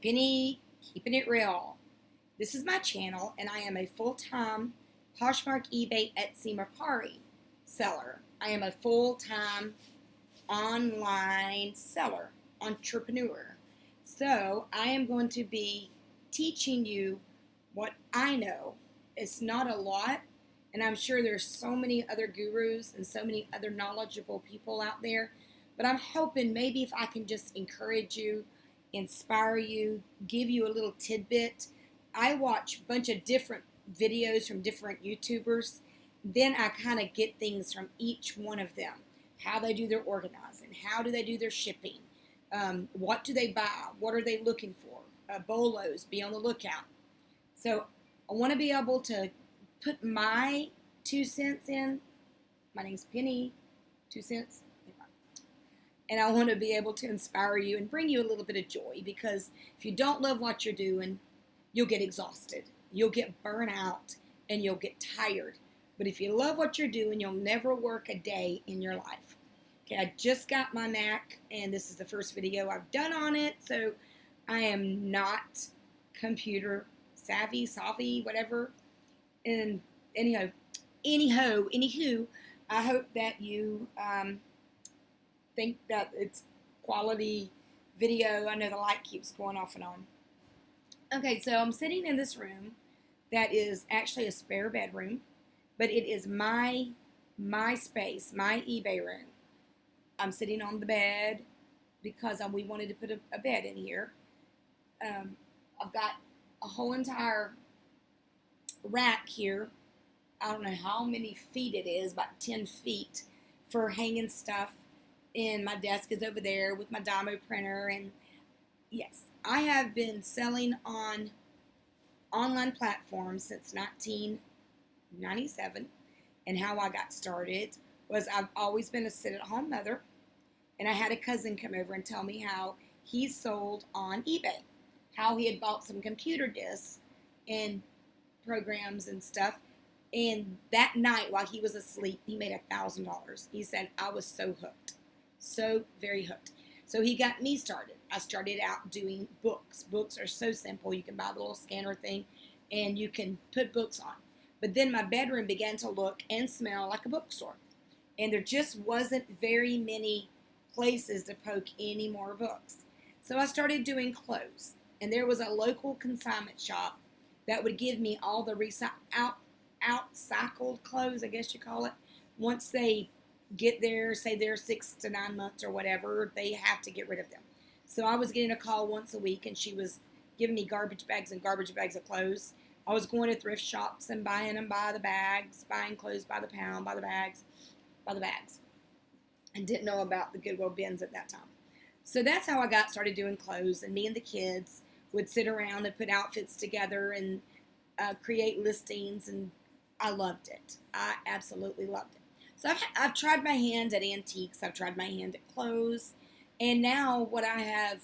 Penny, keeping it real. This is my channel, and I am a full-time Poshmark, eBay, Etsy, Mercari seller. I am a full-time online seller, entrepreneur. So I am going to be teaching you what I know. It's not a lot, and I'm sure there's so many other gurus and so many other knowledgeable people out there, but I'm hoping maybe if I can just encourage you, inspire you, give you a little tidbit. I watch a bunch of different videos from different YouTubers. Then I kind of get things from each one of them. How they do their organizing. How do they do their shipping. What do they buy? What are they looking for? Bolos, be on the lookout. So I want to be able to put my 2 cents in. My name's Penny, 2 cents. And I want to be able to inspire you and bring you a little bit of joy, because if you don't love what you're doing, you'll get exhausted, you'll get burnt out, and you'll get tired. But if you love what you're doing, you'll never work a day in your life. Okay, I just got my Mac, and this is the first video I've done on it, so I am not computer savvy, whatever. And anywho, I hope that you think that it's quality video. I know the light keeps going off and on. Okay, so I'm sitting in this room that is actually a spare bedroom, but it is my space, my eBay room. I'm sitting on the bed because we wanted to put a bed in here. I've got a whole entire rack here. I don't know how many feet it is, about 10 feet for hanging stuff. And my desk is over there with my Dymo printer. And yes, I have been selling on online platforms since 1997. And how I got started was I've always been a sit-at-home mother. And I had a cousin come over and tell me how he sold on eBay. How he had bought some computer disks and programs and stuff. And that night while he was asleep, he made $1,000. He said, I was so hooked. So very hooked. So he got me started. I started out doing books. Books are so simple. You can buy the little scanner thing and you can put books on. But then my bedroom began to look and smell like a bookstore. And there just wasn't very many places to poke any more books. So I started doing clothes. And there was a local consignment shop that would give me all the outcycled clothes, I guess you call it. Once they get there, say they're 6 to 9 months or whatever, they have to get rid of them. So I was getting a call once a week, and she was giving me garbage bags and garbage bags of clothes. I was going to thrift shops and buying them by the bags, buying clothes by the pound, by the bags, and didn't know about the Goodwill bins at that time. So that's how I got started doing clothes, and me and the kids would sit around and put outfits together and create listings, and I loved it. I absolutely loved it. So I've tried my hand at antiques. I've tried my hand at clothes. And now what I have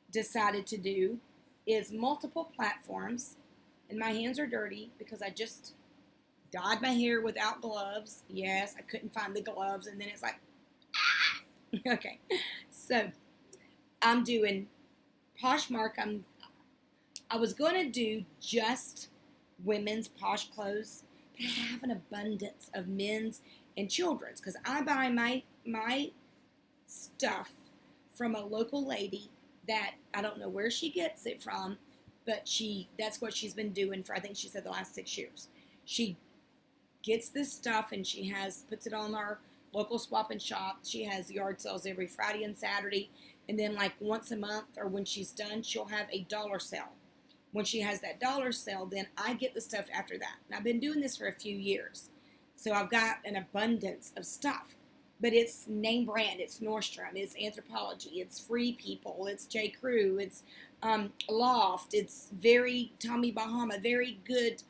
decided to do is multiple platforms. And my hands are dirty because I just dyed my hair without gloves. Yes, I couldn't find the gloves. And then it's like, ah! Okay. So I'm doing Poshmark. I was going to do just women's posh clothes, but I have an abundance of men's and children's, because I buy my stuff from a local lady that I don't know where she gets it from, but that's what she's been doing for, I think she said, the last 6 years. She gets this stuff and she puts it on our local swap and shop. She has yard sales every Friday and Saturday, and then like once a month or when she's done, she'll have a dollar sale. When she has that dollar sale, then I get the stuff after that. And I've been doing this for a few years. So I've got an abundance of stuff, but it's name brand, it's Nordstrom, it's Anthropologie, it's Free People, it's J. Crew, it's Loft, it's very Tommy Bahama, very good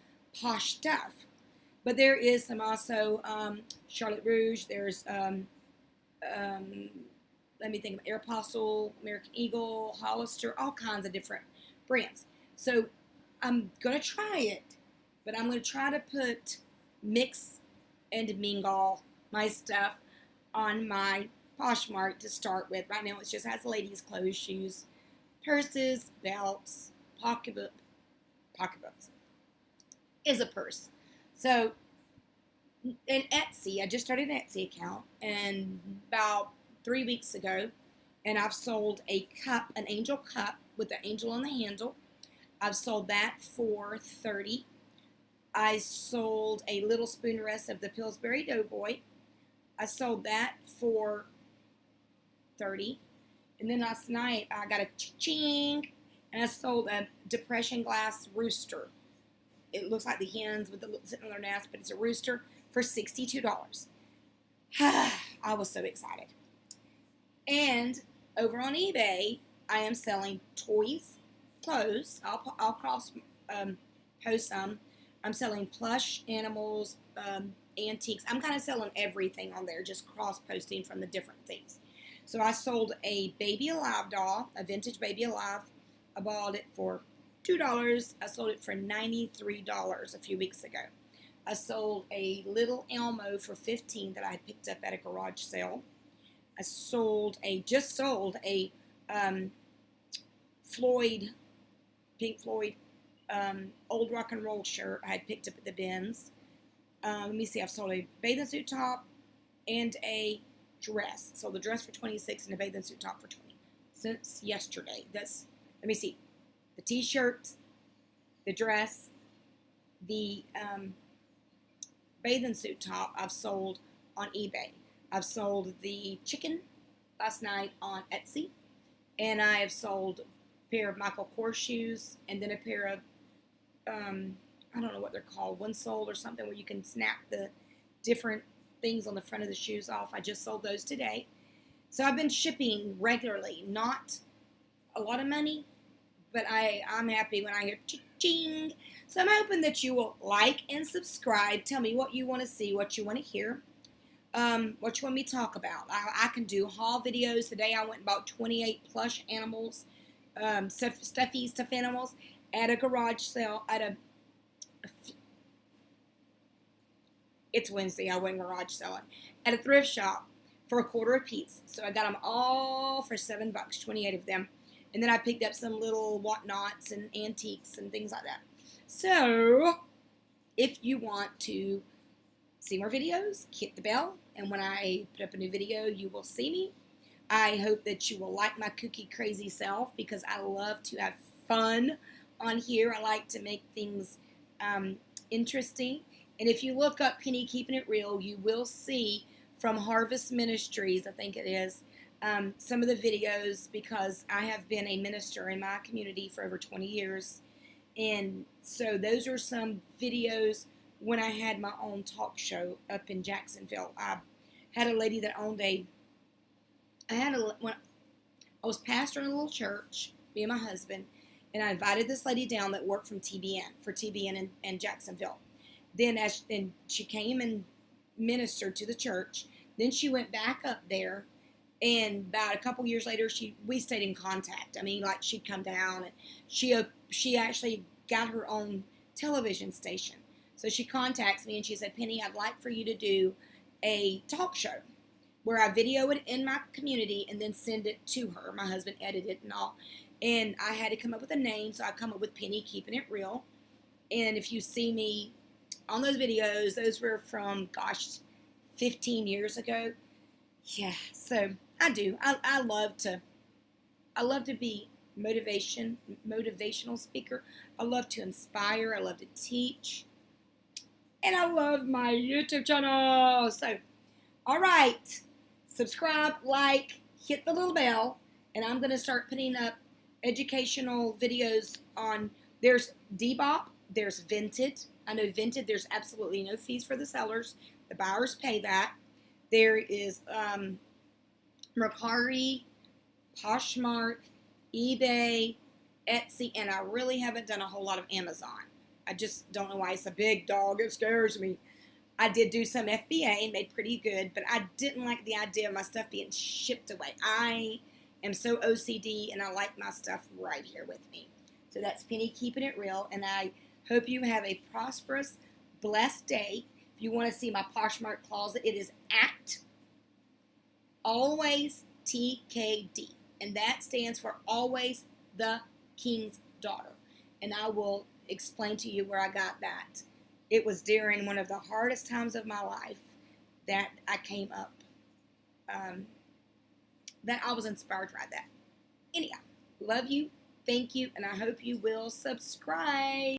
posh stuff. But there is some also Charlotte Rouge, there's, let me think of Aeropostale, American Eagle, Hollister, all kinds of different brands. So I'm going to try it, but I'm going to try to mix and mingle my stuff on my Poshmark to start with. Right now it just has ladies' clothes, shoes, purses, belts, pocketbooks is a purse. So in Etsy, I just started an Etsy account, and about 3 weeks ago, and I've sold a cup, an angel cup with the angel on the handle. I've sold that for $30. I sold a little spoon rest of the Pillsbury Doughboy. I sold that for $30. And then last night I got a ching, and I sold a depression glass rooster. It looks like the hens with the sitting on their nest, but it's a rooster for $62. I was so excited. And over on eBay, I am selling toys, clothes. I'll cross post some. I'm selling plush animals, antiques. I'm kind of selling everything on there, just cross posting from the different things. So I sold a Baby Alive doll, a vintage Baby Alive. I bought it for $2. I sold it for $93 a few weeks ago. I sold a little Elmo for $15 that I had picked up at a garage sale. I just sold a Pink Floyd, old rock and roll shirt I had picked up at the bins. Let me see, I've sold a bathing suit top and a dress. Sold the dress for $26 and a bathing suit top for $20 since yesterday. Let me see, the t-shirt, the dress, the bathing suit top I've sold on eBay. I've sold the chicken last night on Etsy, and I have sold a pair of Michael Kors shoes, and then a pair of I don't know what they're called, one sole or something, where you can snap the different things on the front of the shoes off. I just sold those today. So I've been shipping regularly, not a lot of money, but I'm happy when I hear ching. So I'm hoping that you will like and subscribe. Tell me what you want to see, what you want to hear, what you want me to talk about. I can do haul videos. Today I went and bought 28 plush animals, stuffed animals at a garage sale, it's Wednesday, I went garage selling, at a thrift shop for $0.25 a piece. So I got them all for $7, 28 of them. And then I picked up some little whatnots and antiques and things like that. So if you want to see more videos, hit the bell. And when I put up a new video, you will see me. I hope that you will like my kooky crazy self, because I love to have fun on here. I like to make things interesting. And if you look up Penny Keeping It Real, you will see from Harvest Ministries, I think it is, some of the videos, because I have been a minister in my community for over 20 years. And so those are some videos when I had my own talk show up in Jacksonville. I had a lady that owned when I was pastoring a little church, me and my husband, and I invited this lady down that worked for TBN in Jacksonville. Then and she came and ministered to the church. Then she went back up there, and about a couple years later, we stayed in contact. I mean, like, she'd come down, and she actually got her own television station. So she contacts me and she said, Penny, I'd like for you to do a talk show where I video it in my community and then send it to her. My husband edited it and all. And I had to come up with a name, so I come up with Penny Keeping It Real. And if you see me on those videos, those were from, 15 years ago. Yeah, so I do. I love to be motivational speaker. I love to inspire. I love to teach. And I love my YouTube channel. So, all right. Subscribe, like, hit the little bell. And I'm going to start putting up educational videos on, there's Depop, there's Vinted. I know Vinted, there's absolutely no fees for the sellers. The buyers pay that. There is Mercari, Poshmark, eBay, Etsy, and I really haven't done a whole lot of Amazon. I just don't know why. It's a big dog. It scares me. I did do some FBA and made pretty good, but I didn't like the idea of my stuff being shipped away. I am so OCD, and I like my stuff right here with me. So that's Penny Keeping It Real, and I hope you have a prosperous, blessed day. If you want to see my Poshmark closet, it is at Always TKD, and that stands for Always the King's Daughter. And I will explain to you where I got that. It was during one of the hardest times of my life that I came up, that I was inspired to write that. Anyhow, love you, thank you, and I hope you will subscribe.